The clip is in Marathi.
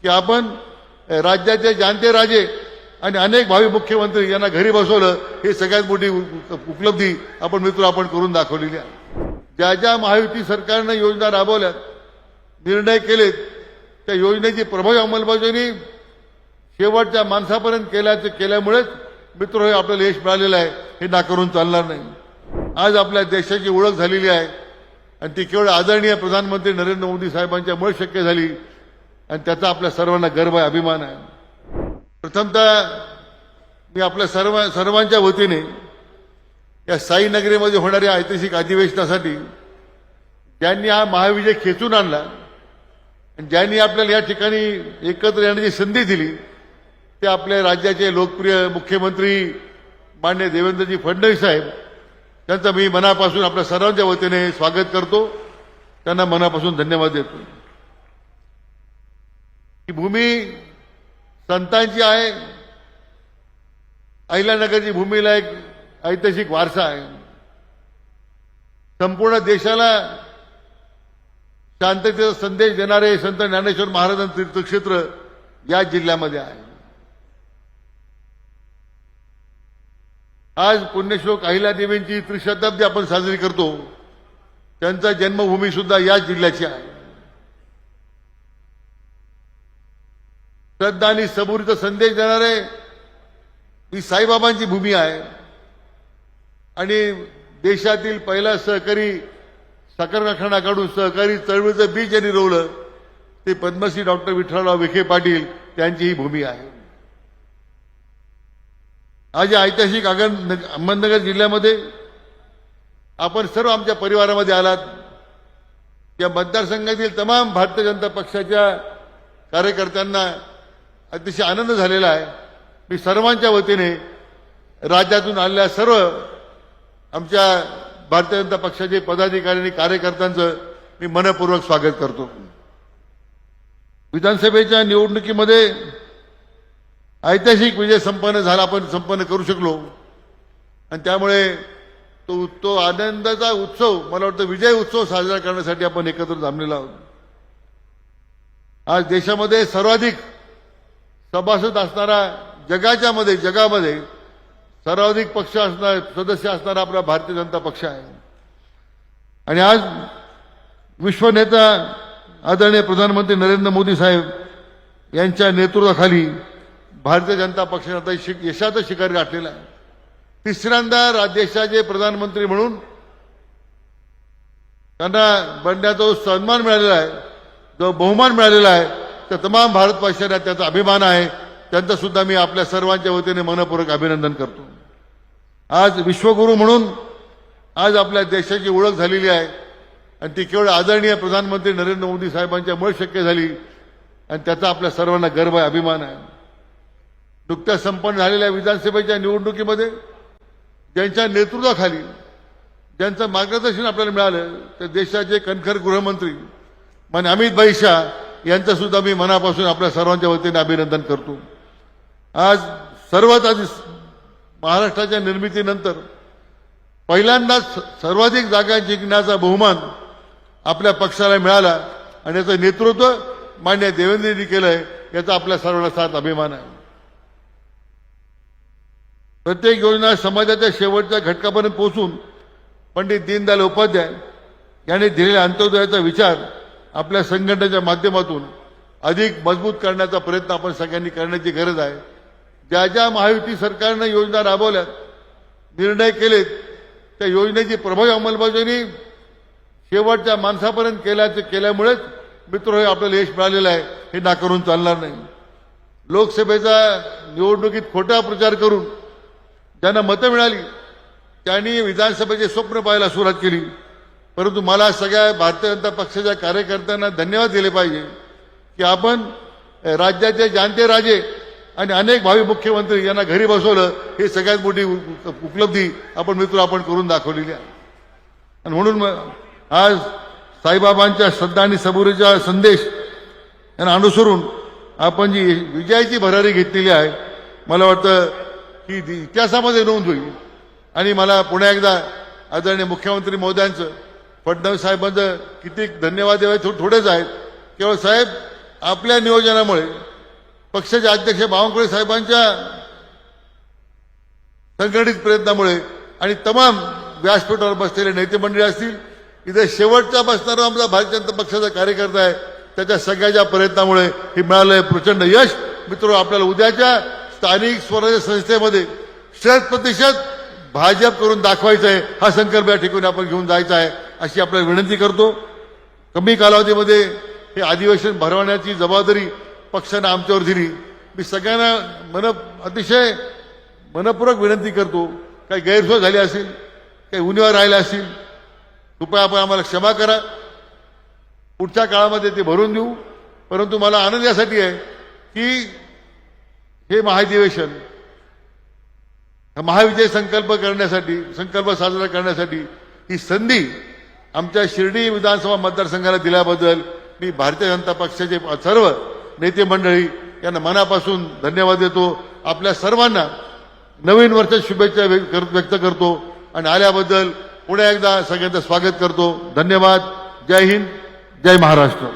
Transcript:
की आपण राज्याचे जाणते राजे आणि अनेक भावी मुख्यमंत्री यांना घरी बसवलं, हे सगळ्यात मोठी उपलब्धी आपण मित्र आपण करून दाखवलेली आहे। ज्या ज्या महायुती सरकारने योजना राबवल्यात, निर्णय केलेत, त्या योजनेची प्रभावी अंमलबजावणी शेवटच्या माणसापर्यंत केल्यामुळेच मित्र हे आपल्याला यश मिळालेलं आहे, हे नाकारून चालणार नाही। आज आपल्या देशाची ओळख झालेली आहे आणि ती केवळ आदरणीय प्रधानमंत्री नरेंद्र मोदी साहेबांच्यामुळे शक्य झाली आणि त्याचा आपल्या सर्वांना गर्व आहे, अभिमान आहे। प्रथमतः मी आपल्या सर्वांच्या वतीने या साईनगरीमध्ये होणाऱ्या ऐतिहासिक अधिवेशनासाठी ज्यांनी हा महाविजय खेचून आणला आणि ज्यांनी आपल्याला या ठिकाणी एकत्र येण्याची संधी दिली, ते आपल्या राज्याचे लोकप्रिय मुख्यमंत्री माननीय देवेंद्रजी फडणवीस साहेब, त्यांचं मी मनापासून आपल्या सर्वांच्या वतीने स्वागत करतो, त्यांना मनापासून धन्यवाद देतो। ही भूमी संतांची आहे, अहिल्यानगरची भूमीला एक ऐतिहासिक वारसा आहे। संपूर्ण देशाला शांततेचा संदेश देणारे संत ज्ञानेश्वर महाराजांचं तीर्थक्षेत्र या जिल्ह्यामध्ये आहे। आज पुण्यश्लोक अहिल्यादेवींची त्रिशताब्दी आपण साजरी करतो, त्यांचा जन्मभूमी सुद्धा या जिल्ह्याची आहे। श्रद्धा आणि सबुरीचा संदेश देणारे ही साईबाबांची भूमी आहे आणि देशातील पहिला सहकारी साखर कारखाना काढून सहकारी चळवळीचं बीज ज्यांनी रोवलं ते पद्मश्री डॉक्टर विठ्ठलराव विखे पाटील, त्यांची ही भूमी आहे। आज या ऐतिहासिक अहमदनगर जिल्ह्यामध्ये आपण सर्व आमच्या परिवारामध्ये आलात। या मतदारसंघातील तमाम भारतीय जनता पक्षाच्या कार्यकर्त्यांना अतिशय आनंद झालेला आहे। मी सर्वांच्या वतीने राज्यातून आलेल्या सर्व आमच्या भारतीय जनता पक्षाचे पदाधिकारी आणि कार्यकर्त्यांचं मी मनपूर्वक स्वागत करतो। विधानसभेच्या निवडणुकीमध्ये ऐतिहासिक विजय आपण संपन्न करू शकलो आणि त्यामुळे तो आनंदाचा उत्सव, मला वाटतं विजय उत्सव साजरा करण्यासाठी आपण एकत्र जमलेलो आहोत। आज देशामध्ये सर्वाधिक सभासद असणारा जगामध्ये सर्वाधिक पक्ष असणारा सदस्य असणारा आपला भारतीय जनता पक्ष आहे आणि आज विश्वनेता आदरणीय प्रधानमंत्री नरेंद्र मोदी साहेब यांच्या नेतृत्वाखाली भारतीय जनता पक्षाने आता यशाचं शिखर गाठलेलं आहे। तिसऱ्यांदा देशाचे प्रधानमंत्री म्हणून त्यांना बनण्याचा जो सन्मान मिळालेला आहे, जो बहुमान मिळालेला आहे, त्या तमाम भारतवासियांना त्याचा अभिमान आहे। त्यांचं सुद्धा मी आपल्या सर्वांच्या वतीने मनपूर्वक अभिनंदन करतो। आज विश्वगुरू म्हणून आज आपल्या देशाची ओळख झालेली आहे आणि ती केवळ आदरणीय प्रधानमंत्री नरेंद्र मोदी साहेबांच्यामुळे शक्य झाली आणि त्याचा आपल्या सर्वांना गर्व आहे, अभिमान आहे। नुकत्याच संपन्न झालेल्या विधानसभेच्या निवडणुकीमध्ये ज्यांच्या नेतृत्वाखाली ज्यांचं मार्गदर्शन आपल्याला मिळालं, ते देशाचे कणखर गृहमंत्री माननीय अमित शाह यांचं सुद्धा मी मनापासून आपल्या सर्वांच्या वतीने अभिनंदन करतो। आज सर्वात आधी महाराष्ट्राच्या निर्मितीनंतर पहिल्यांदाच सर्वाधिक जागा जिंकण्याचा बहुमान आपल्या पक्षाला मिळाला आणि याचं नेतृत्व माननीय देवेंद्रजी केलंय, याचा आपल्या सर्वांना साथ अभिमान आहे। प्रत्येक योजना समाजाच्या शेवटच्या घटकापर्यंत पोहोचून पंडित दीनदयाल उपाध्याय यांनी दिलेल्या अंत्योदयाचा विचार आपल्या संघटनेच्या माध्यमातून अधिक मजबूत करण्याचा प्रयत्न आपण सगळ्यांनी करण्याची गरज आहे। ज्या ज्या महायुती सरकारने योजना राबवल्यात, निर्णय केलेत, त्या योजनेची प्रभावी अंमलबजावणी शेवटच्या माणसापर्यंत केल्यामुळेच मित्र हे आपल्याला यश मिळालेलं आहे, हे नाकारून चालणार नाही। लोकसभेच्या निवडणुकीत खोटा प्रचार करून ज्यांना मतं मिळाली त्यांनी विधानसभेचे स्वप्न पाहायला सुरुवात केली, परंतु मला सगळ्या भारतीय जनता पक्षाच्या कार्यकर्त्यांना धन्यवाद दिले पाहिजे की आपण राज्याचे जाणते राजे आणि अनेक भावी मुख्यमंत्री यांना घरी बसवलं, हे सगळ्यात मोठी उपलब्धी आपण मित्र आपण करून दाखवलेली आहे। आणि म्हणून आज साईबाबांच्या श्रद्धा आणि सबुरीचा संदेश यांना अनुसरून आपण जी विजयाची भरारी घेतलेली आहे, मला वाटतं की इतिहासामध्ये नोंद होईल। आणि मला पुन्हा एकदा आदरणीय मुख्यमंत्री महोदयांचं, फडणवीस साहेबांचं किती धन्यवाद द्यावे थोडेच आहेत। केवळ साहेब आपल्या नियोजनामुळे पक्षाचे अध्यक्ष बावनकुळे साहेबांच्या संघटित प्रयत्नामुळे आणि तमाम व्यासपीठावर बसलेले नेते मंडळी असतील, इथे शेवटचा बसणारा आमचा भारतीय जनता पक्षाचा कार्यकर्ता आहे, त्याच्या सगळ्याच्या प्रयत्नामुळे हे मिळालंय प्रचंड यश. मित्र, आपल्याला उद्याच्या स्थानिक स्वराज्य संस्थेमध्ये 100% भाजप करून दाखवायचं आहे. हा संकल्प या ठिकाणी आपण घेऊन जायचा आहे अशी आपल्याला विनंती करतो. कमी कालावधीमध्ये हे अधिवेशन भरवण्याची जबाबदारी पक्षानं आमच्यावर दिली. मी सगळ्यांना अतिशय मनपूर्वक विनंती करतो, काही गैरसोय झाली असेल, काही उणिवा राहिल्या असतील, कृपया आपण आम्हाला क्षमा करा. पुढच्या काळामध्ये ते भरून देऊ. परंतु मला आनंद यासाठी आहे की हे महाधिवेशन, महाविजय संकल्प साजरा करण्यासाठी ही संधी आमच्या शिर्डी विधानसभा मतदारसंघाला दिल्याबद्दल मी भारतीय जनता पक्षाचे सर्व नेते मंडळी यांना मनापासून धन्यवाद देतो. आपल्या सर्वांना नवीन वर्षाच्या शुभेच्छा व्यक्त करतो आणि आल्याबद्दल पुन्हा एकदा सगळ्यांचं स्वागत करतो. धन्यवाद. जय हिंद, जय महाराष्ट्र.